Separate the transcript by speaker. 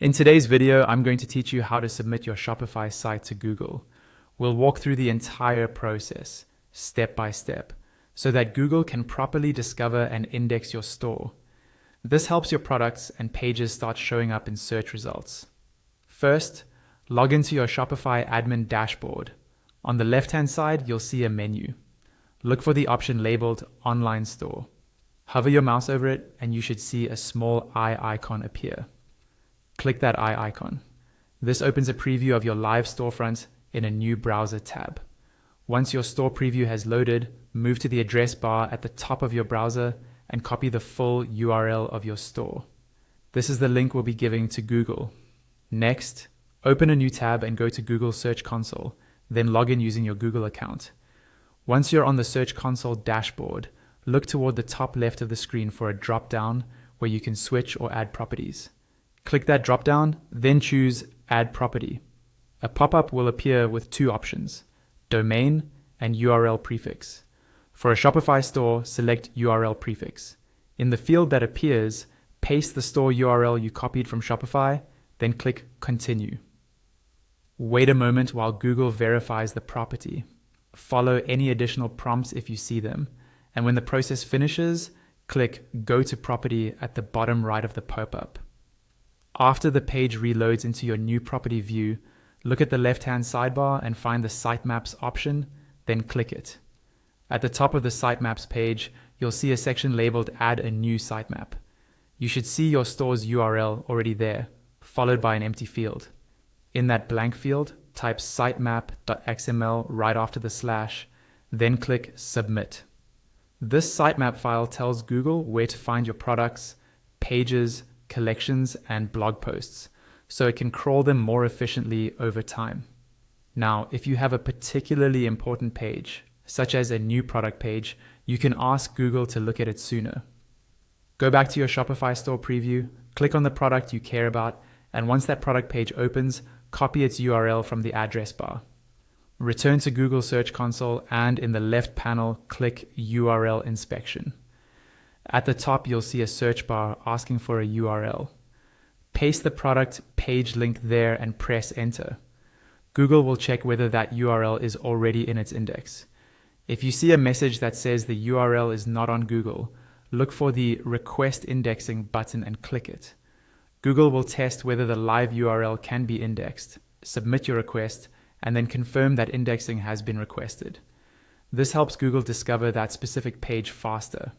Speaker 1: In today's video, I'm going to teach you how to submit your Shopify site to Google. We'll walk through the entire process, step by step, so that Google can properly discover and index your store. This helps your products and pages start showing up in search results. First, log into your Shopify admin dashboard. On the left-hand side, you'll see a menu. Look for the option labeled Online Store. Hover your mouse over it, and you should see a small eye icon appear. Click that eye icon. This opens a preview of your live storefront in a new browser tab. Once your store preview has loaded, move to the address bar at the top of your browser and copy the full URL of your store. This is the link we'll be giving to Google. Next, open a new tab and go to Google Search Console, then log in using your Google account. Once you're on the Search Console dashboard, look toward the top left of the screen for a drop-down where you can switch or add properties. Click that drop-down, then choose Add Property. A pop-up will appear with two options, Domain and URL Prefix. For a Shopify store, select URL Prefix. In the field that appears, paste the store URL you copied from Shopify, then click Continue. Wait a moment while Google verifies the property. Follow any additional prompts if you see them, and when the process finishes, click Go to Property at the bottom right of the pop-up. After the page reloads into your new property view, look at the left-hand sidebar and find the Sitemaps option, then click it. At the top of the Sitemaps page, you'll see a section labeled Add a new sitemap. You should see your store's URL already there, followed by an empty field. In that blank field, type sitemap.xml right after the slash, then click Submit. This sitemap file tells Google where to find your products, pages, collections, and blog posts, so it can crawl them more efficiently over time. Now, if you have a particularly important page, such as a new product page, you can ask Google to look at it sooner. Go back to your Shopify store preview, click on the product you care about, and once that product page opens, copy its URL from the address bar. Return to Google Search Console and in the left panel, click URL Inspection. At the top, you'll see a search bar asking for a URL. Paste the product page link there and press enter. Google will check whether that URL is already in its index. If you see a message that says the URL is not on Google, look for the Request Indexing button and click it. Google will test whether the live URL can be indexed, submit your request, and then confirm that indexing has been requested. This helps Google discover that specific page faster.